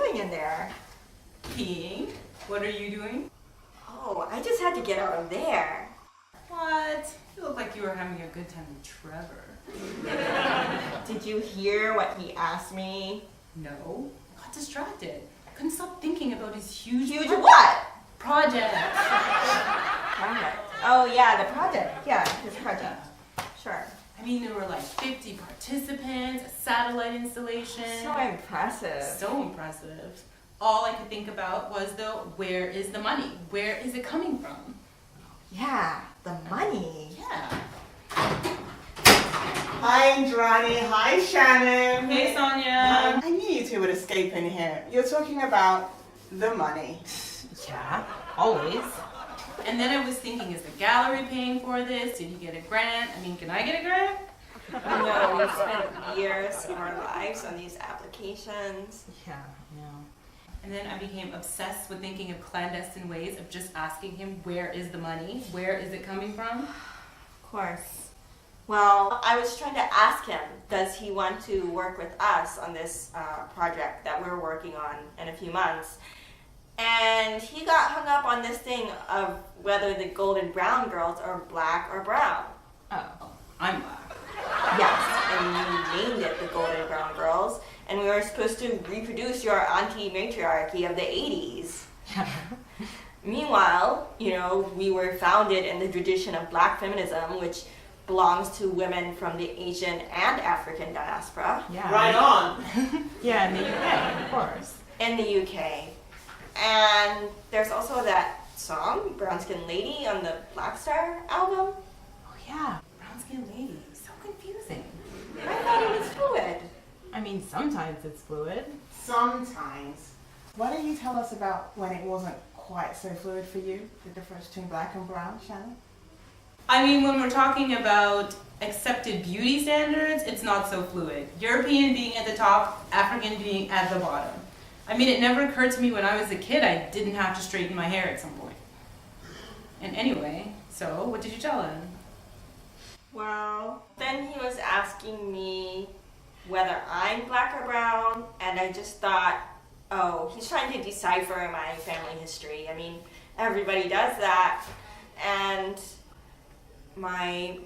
doing in there? Peeing. What are you doing? Oh, I just had to get out of there. What? You look like you were having a good time with Trevor. Did you hear what he asked me? No. I got distracted. I couldn't stop thinking about his huge What? project. Project. Oh yeah, the project. Yeah, his project. Sure. I mean, there were like 50 participants, a satellite installation. So impressive. So impressive. All I could think about was, though, where is the money? Where is it coming from? Yeah, the money. Yeah. Hi, Andrani. Hi, Shannon. Hey, Sonia. I knew you two would escape in here. You're talking about the money. Yeah, always. And then I was thinking, is the gallery paying for this? Did he get a grant? I mean, can I get a grant? No, we've spent years of our lives on these applications. Yeah. And then I became obsessed with thinking of clandestine ways of just asking him, where is the money? Where is it coming from? Of course. Well, I was trying to ask him, does he want to work with us on this project that we're working on in a few months? And he got hung up on this thing of whether the golden brown girls are black or brown. Oh, I'm black. Yes, and you named it the golden brown girls, and we were supposed to reproduce your anti-matriarchy of the 80s. Meanwhile, we were founded in the tradition of black feminism, which belongs to women from the Asian and African diaspora. Yeah. Right on. Yeah, in the UK, of course. In the UK. And there's also that song, Brown Skin Lady, on the Black Star album. Oh yeah, brown skin lady. So confusing. I thought it was fluid. I mean, sometimes it's fluid. Sometimes. Why don't you tell us about when it wasn't quite so fluid for you, the difference between black and brown, Shannon? I mean, when we're talking about accepted beauty standards, it's not so fluid. European being at the top, African being at the bottom. I mean, it never occurred to me when I was a kid I didn't have to straighten my hair at some point. And anyway, so what did you tell him? Well, then he was asking me whether I'm black or brown, and I just thought, oh, he's trying to decipher my family history. I mean, everybody does that. And my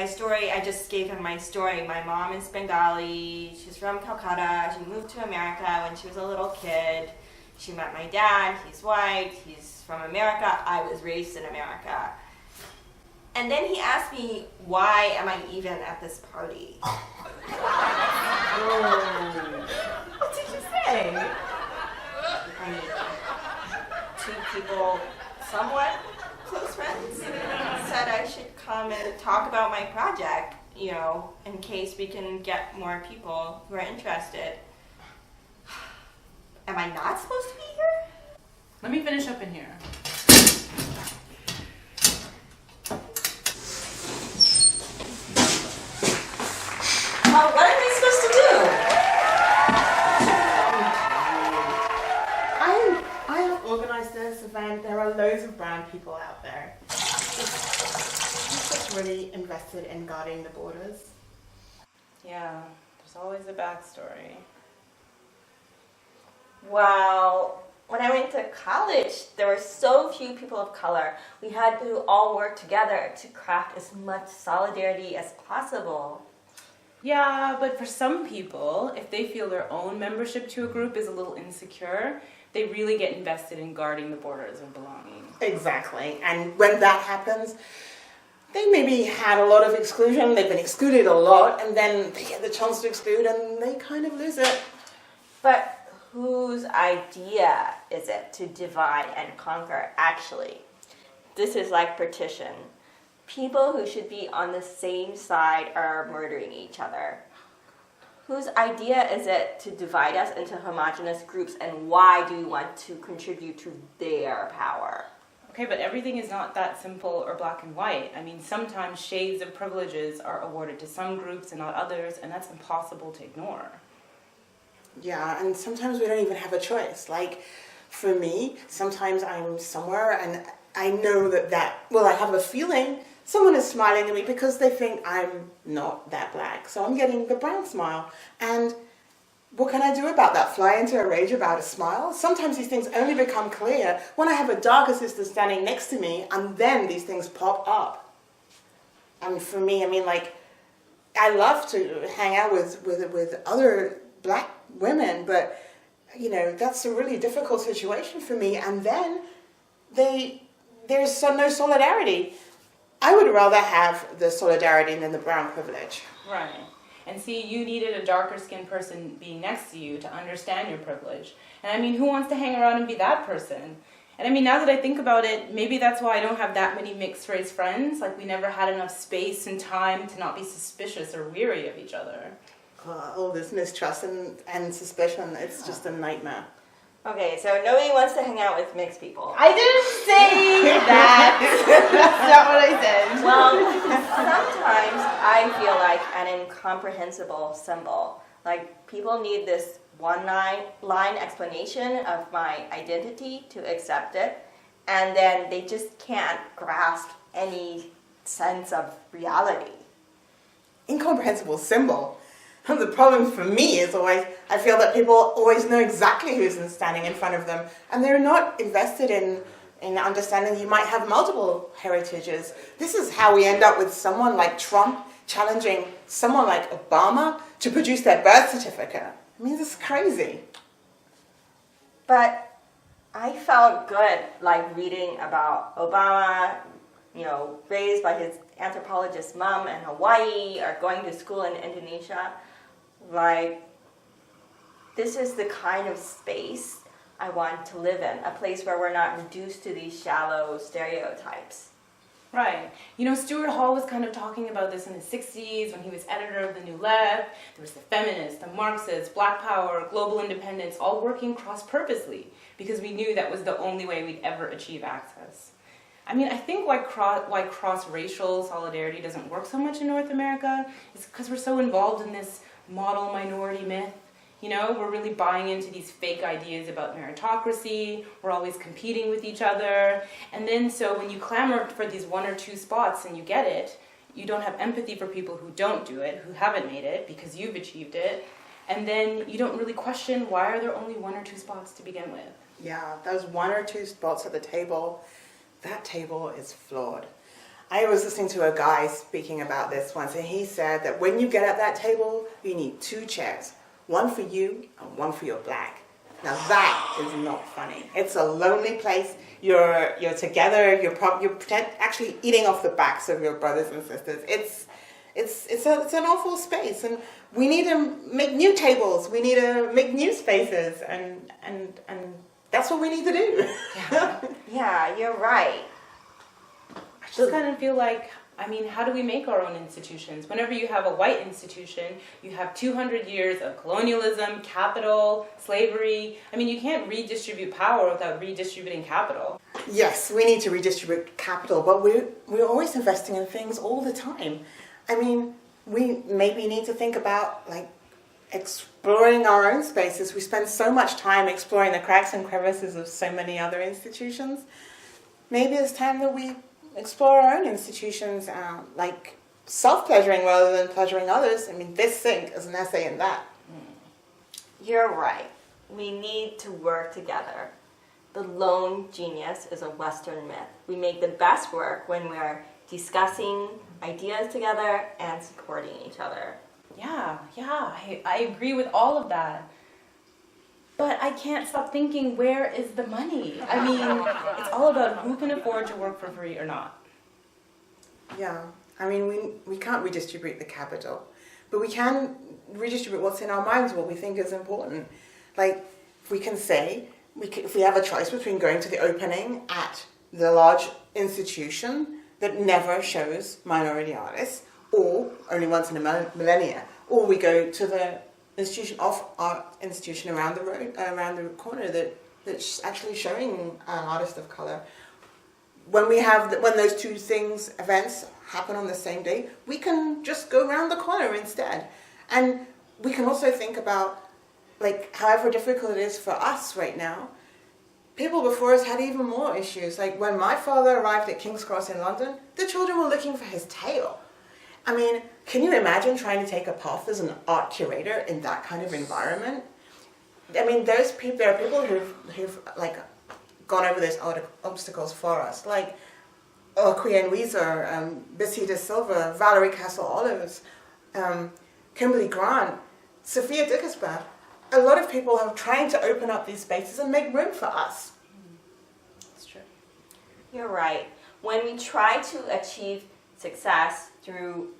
story, I just gave him my story. My mom is Bengali. She's from Calcutta. She moved to America when she was a little kid. She met my dad. He's white. He's from America. I was raised in America. And then he asked me, why am I even at this party? What did you say? I mean, two people somewhat close friends said I should come and talk about my project, in case we can get more people who are interested. Am I not supposed to be here? Let me finish up in here. What am I supposed to do? I have organized this event. There are loads of brown people out there. He's just really invested in guarding the borders. Yeah, there's always a backstory. Well, when I went to college, there were so few people of color. We had to all work together to craft as much solidarity as possible. Yeah, but for some people, if they feel their own membership to a group is a little insecure, they really get invested in guarding the borders of belonging. Exactly. And when that happens, they maybe had a lot of exclusion, they've been excluded a lot, and then they get the chance to exclude and they kind of lose it. But whose idea is it to divide and conquer, actually? This is like partition. People who should be on the same side are murdering each other. Whose idea is it to divide us into homogenous groups, and why do we want to contribute to their power? Okay, but everything is not that simple or black and white. I mean, sometimes shades of privileges are awarded to some groups and not others, and that's impossible to ignore. Yeah, and sometimes we don't even have a choice. Like, for me, sometimes I'm somewhere and I know I have a feeling someone is smiling at me because they think I'm not that black. So I'm getting the brown smile. And what can I do about that? Fly into a rage about a smile? Sometimes these things only become clear when I have a darker sister standing next to me, and then these things pop up. And for me, I mean, like, I love to hang out with other black women, but, you know, that's a really difficult situation for me. And then there's no solidarity. I would rather have the solidarity than the brown privilege. Right. And see, you needed a darker skinned person being next to you to understand your privilege. And I mean, who wants to hang around and be that person? And I mean, now that I think about it, maybe that's why I don't have that many mixed race friends. Like, we never had enough space and time to not be suspicious or weary of each other. All this mistrust and suspicion, it's just a nightmare. Okay, so nobody wants to hang out with mixed people. I didn't say that. That's not what I said. Well, sometimes I feel like an incomprehensible symbol. Like, people need this one-line explanation of my identity to accept it, and then they just can't grasp any sense of reality. Incomprehensible symbol. The problem for me is always, I feel that people always know exactly who's standing in front of them, and they're not invested in understanding you might have multiple heritages. This is how we end up with someone like Trump challenging someone like Obama to produce their birth certificate. I mean, this is crazy. But I felt good, like, reading about Obama, you know, raised by his anthropologist mom in Hawaii or going to school in Indonesia. Like, this is the kind of space I want to live in, a place where we're not reduced to these shallow stereotypes. Right. You know, Stuart Hall was kind of talking about this in the 60s when he was editor of The New Left. There was the feminists, the Marxists, Black Power, global independence, all working cross-purposely because we knew that was the only way we'd ever achieve access. I mean, I think why cross-racial solidarity doesn't work so much in North America is because we're so involved in this model minority myth. You know, we're really buying into these fake ideas about meritocracy. We're always competing with each other. And then so when you clamor for these one or two spots and you get it, you don't have empathy for people who don't do it, who haven't made it because you've achieved it. And then you don't really question why are there only one or two spots to begin with. Yeah, those one or two spots at the table, that table is flawed. I was listening to a guy speaking about this once, and he said that when you get at that table, you need two chairs. One for you and one for your black. Now that is not funny. It's a lonely place. You're together. You're actually eating off the backs of your brothers and sisters. It's an awful space, and we need to make new tables. We need to make new spaces, and that's what we need to do. Yeah, you're right. I just kind of feel like, I mean, how do we make our own institutions? Whenever you have a white institution, you have 200 years of colonialism, capital, slavery. I mean, you can't redistribute power without redistributing capital. Yes, we need to redistribute capital, but we're always investing in things all the time. I mean, we maybe need to think about, like, exploring our own spaces. We spend so much time exploring the cracks and crevices of so many other institutions. Maybe it's time that we explore our own institutions, like self-pleasuring rather than pleasuring others. I mean, this thing is an essay in that. You're right. We need to work together. The lone genius is a Western myth. We make the best work when we're discussing ideas together and supporting each other. Yeah, I agree with all of that. But I can't stop thinking, where is the money? I mean, it's all about who can afford to work for free or not. Yeah, I mean, we can't redistribute the capital, but we can redistribute what's in our minds, what we think is important. Like, we can say, if we have a choice between going to the opening at the large institution that never shows minority artists, or only once in a millennia, or we go to the art institution around the road, around the corner that's actually showing an artist of color. When those two events happen on the same day, we can just go around the corner instead. And we can also think about, like, however difficult it is for us right now, people before us had even more issues. Like, when my father arrived at King's Cross in London, the children were looking for his tail. I mean, can you imagine trying to take a path as an art curator in that kind of environment? I mean, there are people who've like gone over those obstacles for us, like Queen Weezer, Bissy De Silva, Valerie Castle-Olives, Kimberly Grant, Sophia Dickersberg. A lot of people are trying to open up these spaces and make room for us. That's true. You're right. When we try to achieve success through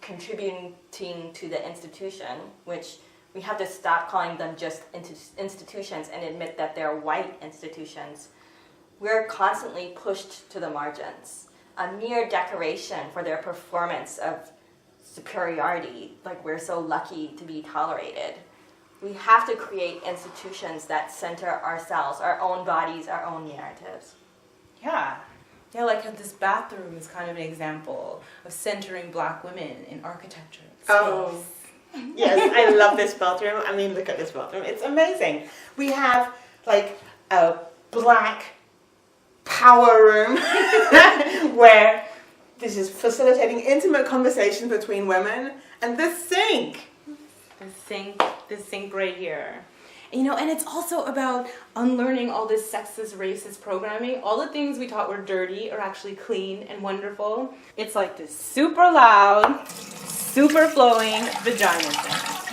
contributing to the institution, which we have to stop calling them just institutions and admit that they're white institutions, we're constantly pushed to the margins. A mere decoration for their performance of superiority, like we're so lucky to be tolerated. We have to create institutions that center ourselves, our own bodies, our own narratives. Yeah. Yeah, like this bathroom is kind of an example of centering Black women in architecture. Oh, yes, I love this bathroom. I mean, look at this bathroom. It's amazing. We have like a Black Power room where this is facilitating intimate conversation between women, and this sink. This sink right here. And, and it's also about unlearning all this sexist, racist programming. All the things we thought were dirty are actually clean and wonderful. It's like this super loud, super flowing vagina sound.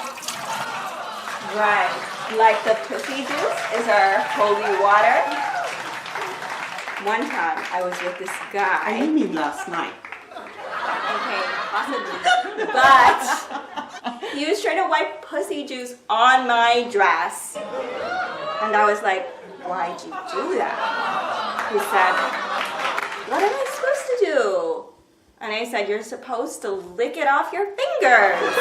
Right. Like the pussy juice is our holy water. One time I was with this guy. I mean last night. Okay, possibly. But he was trying to wipe pussy juice on my dress. And I was like, why'd you do that? He said, what am I supposed to do? And I said, you're supposed to lick it off your fingers.